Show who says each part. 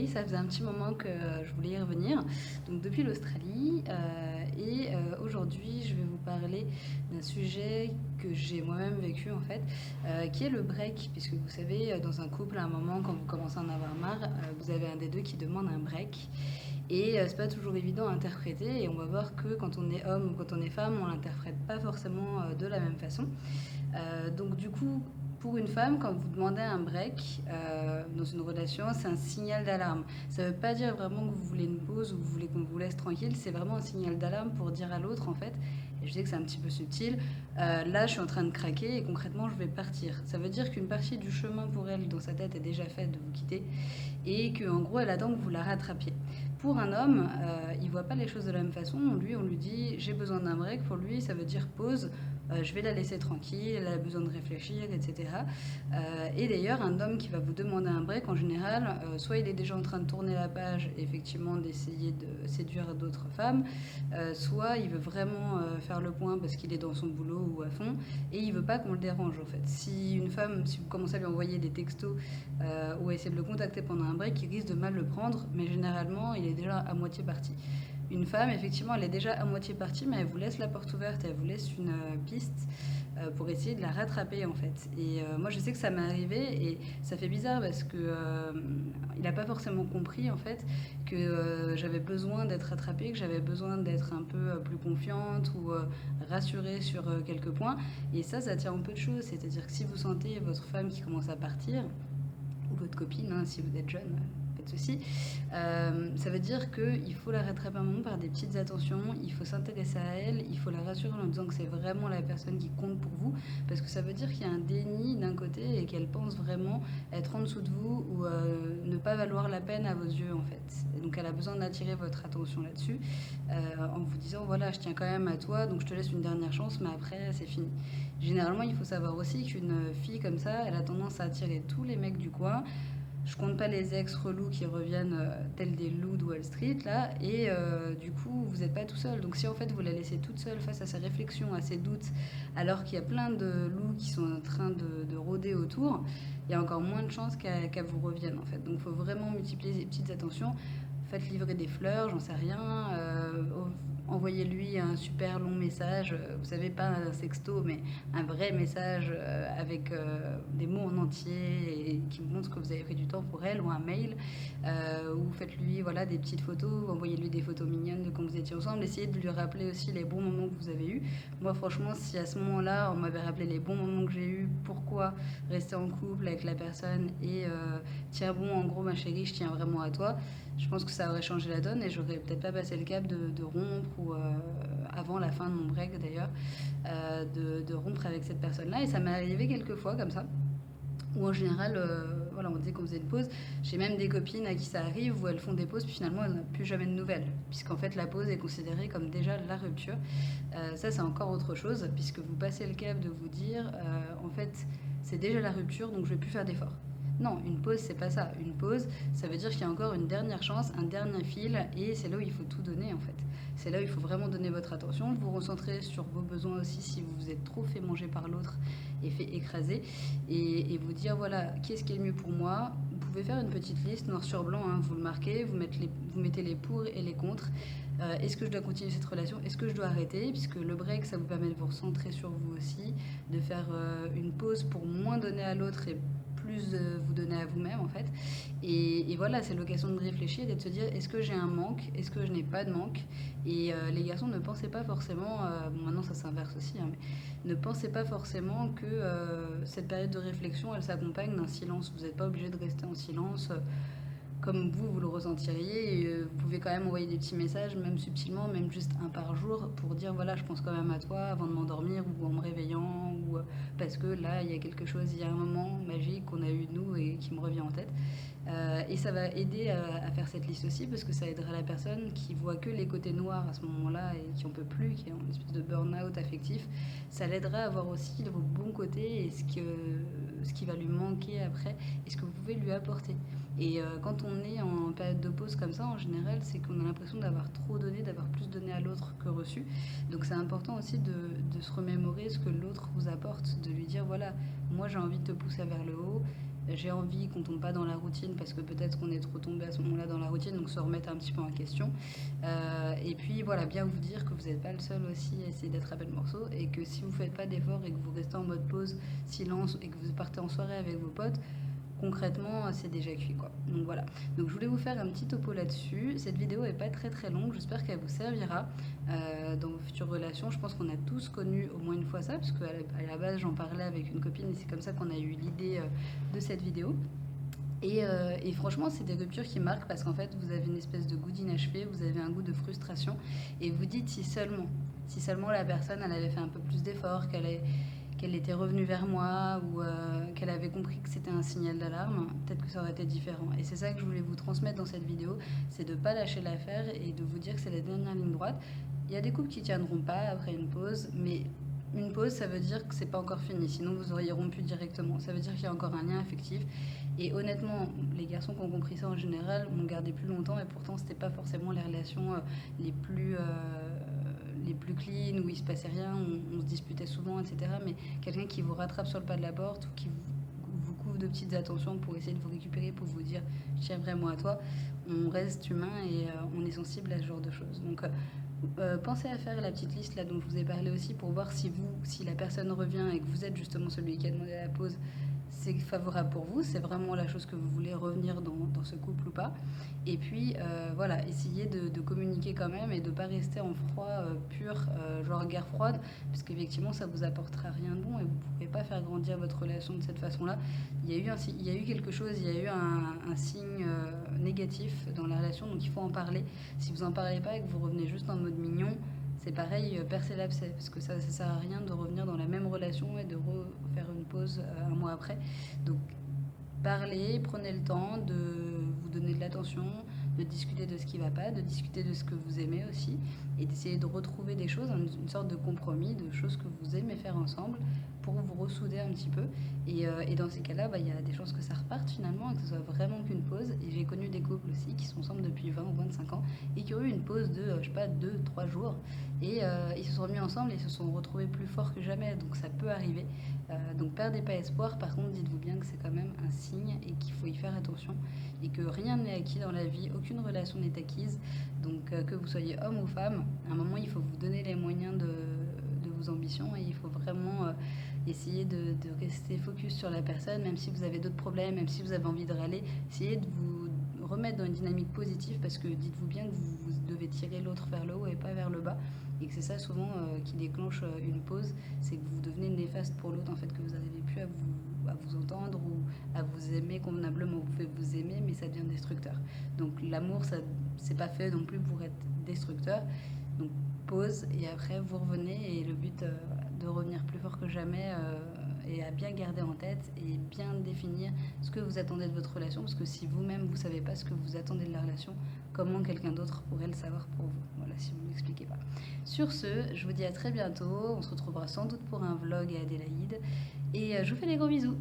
Speaker 1: l'Australie, ça faisait un petit moment que je voulais y revenir. Donc depuis l'Australie, aujourd'hui je vais vous parler d'un sujet que j'ai moi-même vécu en fait, qui est le break. Puisque vous savez, dans un couple, à un moment, quand vous commencez à en avoir marre, vous avez un des deux qui demande un break. Et c'est pas toujours évident à interpréter. Et on va voir que quand on est homme ou quand on est femme, on l'interprète pas forcément de la même façon. Donc du coup, pour une femme, quand vous demandez un break dans une relation, c'est un signal d'alarme. Ça ne veut pas dire vraiment que vous voulez une pause ou que vous voulez qu'on vous laisse tranquille. C'est vraiment un signal d'alarme pour dire à l'autre, en fait, et je sais que c'est un petit peu subtil, là je suis en train de craquer et concrètement je vais partir. Ça veut dire qu'une partie du chemin pour elle dans sa tête est déjà faite de vous quitter et qu'en gros elle attend que vous la rattrapiez. Pour un homme, il ne voit pas les choses de la même façon. Lui, on lui dit j'ai besoin d'un break. Pour lui, ça veut dire pause. Je vais la laisser tranquille, elle a besoin de réfléchir, etc. Et d'ailleurs, un homme qui va vous demander un break, en général, soit il est déjà en train de tourner la page, effectivement, d'essayer de séduire d'autres femmes, soit il veut vraiment faire le point parce qu'il est dans son boulot ou à fond, et il veut pas qu'on le dérange, en fait. Si une femme, si vous commencez à lui envoyer des textos ou à essayer de le contacter pendant un break, il risque de mal le prendre, mais généralement, il est déjà à moitié parti. Une femme, effectivement, elle est déjà à moitié partie, mais elle vous laisse la porte ouverte, elle vous laisse une piste pour essayer de la rattraper en fait. Et moi, je sais que ça m'est arrivé et ça fait bizarre parce que il n'a pas forcément compris en fait que j'avais besoin d'être rattrapée, que j'avais besoin d'être un peu plus confiante ou rassurée sur quelques points. Et ça tient un peu de choses. C'est-à-dire que si vous sentez votre femme qui commence à partir, ou votre copine, hein, si vous êtes jeune, pas de souci. Ça veut dire qu'il faut la rattraper un moment par des petites attentions, il faut s'intéresser à elle, il faut la rassurer en disant que c'est vraiment la personne qui compte pour vous, parce que ça veut dire qu'il y a un déni d'un côté et qu'elle pense vraiment être en dessous de vous ou ne pas valoir la peine à vos yeux en fait. Et donc elle a besoin d'attirer votre attention là-dessus en vous disant voilà je tiens quand même à toi donc je te laisse une dernière chance mais après c'est fini. Généralement il faut savoir aussi qu'une fille comme ça elle a tendance à attirer tous les mecs du coin. Je compte pas les ex relous qui reviennent tels des loups de Wall Street là et du coup vous n'êtes pas tout seul. Donc si en fait vous la laissez toute seule face à ses réflexions, à ses doutes, alors qu'il y a plein de loups qui sont en train de rôder autour, il y a encore moins de chances qu'elle vous revienne en fait. Donc il faut vraiment multiplier les petites attentions. Faites livrer des fleurs, j'en sais rien. Envoyez-lui un super long message, vous savez, pas un sexto, mais un vrai message avec des mots en entier et qui montre que vous avez pris du temps pour elle, ou un mail, ou faites-lui voilà, des petites photos, envoyez-lui des photos mignonnes de quand vous étiez ensemble, essayez de lui rappeler aussi les bons moments que vous avez eus. Moi franchement, si à ce moment-là, on m'avait rappelé les bons moments que j'ai eus, pourquoi rester en couple avec la personne et tiens bon, en gros ma chérie, je tiens vraiment à toi, je pense que ça aurait changé la donne et j'aurais peut-être pas passé le cap de rompre ou avant la fin de mon break d'ailleurs, de rompre avec cette personne-là. Et ça m'est arrivé quelques fois comme ça. Ou en général, voilà, on dit qu'on faisait une pause. J'ai même des copines à qui ça arrive où elles font des pauses, puis finalement elles n'ont plus jamais de nouvelles, puisqu'en fait la pause est considérée comme déjà la rupture. Ça, c'est encore autre chose, puisque vous passez le cap de vous dire, en fait, c'est déjà la rupture, donc je vais plus faire d'efforts. Non, une pause, c'est pas ça. Une pause, ça veut dire qu'il y a encore une dernière chance, un dernier fil, et c'est là où il faut tout donner en fait. C'est là où il faut vraiment donner votre attention, vous recentrer sur vos besoins aussi si vous vous êtes trop fait manger par l'autre et fait écraser, et vous dire voilà, qu'est-ce qui est le mieux pour moi. Vous pouvez faire une petite liste noir sur blanc, hein, vous le marquez, vous mettez les pour et les contre. Est-ce que je dois continuer cette relation? Est-ce que je dois arrêter? Puisque le break, ça vous permet de vous recentrer sur vous aussi, de faire une pause pour moins donner à l'autre et plus vous donner à vous-même en fait. Et voilà, c'est l'occasion de réfléchir et de se dire est-ce que j'ai un manque? Est-ce que je n'ai pas de manque? Et les garçons ne pensez pas forcément, bon maintenant ça s'inverse aussi, hein, mais ne pensez pas forcément que cette période de réflexion elle s'accompagne d'un silence. Vous n'êtes pas obligé de rester en silence comme vous le ressentiriez. Et, vous pouvez quand même envoyer des petits messages, même subtilement, même juste un par jour, pour dire voilà, je pense quand même à toi avant de m'endormir ou en me réveillant, ou parce que là, il y a quelque chose, il y a un moment magique qu'on a eu nous et qui me revient en tête. Et ça va aider à faire cette liste aussi, parce que ça aidera la personne qui voit que les côtés noirs à ce moment-là et qui en peut plus, qui est en espèce de burn-out affectif. Ça l'aidera à voir aussi vos bons côtés et ce qui va lui manquer après et ce que vous pouvez lui apporter. Et quand on est en période de pause comme ça, en général, c'est qu'on a l'impression d'avoir trop donné, d'avoir plus donné à l'autre que reçu. Donc c'est important aussi de se remémorer ce que l'autre vous apporte, de lui dire voilà, moi j'ai envie de te pousser vers le haut, j'ai envie qu'on tombe pas dans la routine parce que peut-être qu'on est trop tombé à ce moment-là dans la routine, donc se remettre un petit peu en question. Et puis voilà, bien vous dire que vous n'êtes pas le seul aussi à essayer d'attraper le morceau et que si vous faites pas d'efforts et que vous restez en mode pause, silence et que vous partez en soirée avec vos potes, concrètement, c'est déjà cuit quoi. Donc voilà. Donc je voulais vous faire un petit topo là-dessus. Cette vidéo est pas très très longue, j'espère qu'elle vous servira dans vos futures relations. Je pense qu'on a tous connu au moins une fois ça, parce qu'à la base j'en parlais avec une copine et c'est comme ça qu'on a eu l'idée de cette vidéo. Et franchement, c'est des ruptures qui marquent parce qu'en fait, vous avez une espèce de goût d'inachevé, vous avez un goût de frustration et vous dites si seulement la personne elle avait fait un peu plus d'efforts, qu'elle était revenue vers moi ou qu'elle avait compris que c'était un signal d'alarme, peut-être que ça aurait été différent. Et c'est ça que je voulais vous transmettre dans cette vidéo, c'est de ne pas lâcher l'affaire et de vous dire que c'est la dernière ligne droite. Il y a des couples qui tiendront pas après une pause, mais une pause, ça veut dire que c'est pas encore fini, sinon vous auriez rompu directement. Ça veut dire qu'il y a encore un lien affectif. Et honnêtement, les garçons qui ont compris ça en général m'ont gardé plus longtemps et pourtant c'était pas forcément les relations les plus les plus clean, où il se passait rien, on se disputait souvent, etc. Mais quelqu'un qui vous rattrape sur le pas de la porte ou qui vous couvre de petites attentions pour essayer de vous récupérer, pour vous dire je tiens vraiment à toi, on reste humain et on est sensible à ce genre de choses. Donc pensez à faire la petite liste là dont je vous ai parlé aussi pour voir si la personne revient et que vous êtes justement celui qui a demandé la pause, c'est favorable pour vous, c'est vraiment la chose que vous voulez revenir dans ce couple ou pas. Et puis voilà, essayez de communiquer quand même et de ne pas rester en froid pur, genre guerre froide, parce qu'effectivement ça vous apportera rien de bon et vous ne pouvez pas faire grandir votre relation de cette façon-là. Il y a eu quelque chose, il y a eu un signe négatif dans la relation, donc il faut en parler. Si vous en parlez pas et que vous revenez juste en mode mignon, c'est pareil, percer l'abcès, parce que ça sert à rien de revenir dans la même relation et de refaire une pause un mois après. Donc parlez, prenez le temps de vous donner de l'attention, de discuter de ce qui ne va pas, de discuter de ce que vous aimez aussi, et d'essayer de retrouver des choses, une sorte de compromis, de choses que vous aimez faire ensemble, pour vous ressouder un petit peu. Et dans ces cas-là, il y a des chances que ça reparte finalement, et que ce soit vraiment qu'une pause. Et j'ai connu des couples aussi qui sont ensemble depuis 20 ou 25 ans, et qui ont eu une pause de, je sais pas, 2-3 jours, et ils se sont remis ensemble et se sont retrouvés plus forts que jamais, donc ça peut arriver. Donc perdez pas espoir, par contre dites-vous bien que c'est quand même un signe et qu'il faut y faire attention et que rien n'est acquis dans la vie, aucune relation n'est acquise. Donc que vous soyez homme ou femme, à un moment il faut vous donner les moyens de vos ambitions et il faut vraiment essayer de rester focus sur la personne, même si vous avez d'autres problèmes, même si vous avez envie de râler, essayez de vous remettre dans une dynamique positive parce que dites-vous bien que vous devez tirer l'autre vers le haut et pas vers le bas et que c'est ça souvent qui déclenche une pause, c'est que vous devenez néfaste pour l'autre en fait, que vous n'arrivez plus à vous entendre ou à vous aimer convenablement. Vous pouvez vous aimer mais ça devient destructeur. Donc l'amour, ça c'est pas fait non plus pour être destructeur. Donc pause et après vous revenez et le but de revenir plus fort que jamais et à bien garder en tête et bien définir ce que vous attendez de votre relation, parce que si vous-même vous savez pas ce que vous attendez de la relation, comment quelqu'un d'autre pourrait le savoir pour vous? Voilà, si vous ne l'expliquez pas. Sur ce, je vous dis à très bientôt, on se retrouvera sans doute pour un vlog à Adélaïde et je vous fais des gros bisous.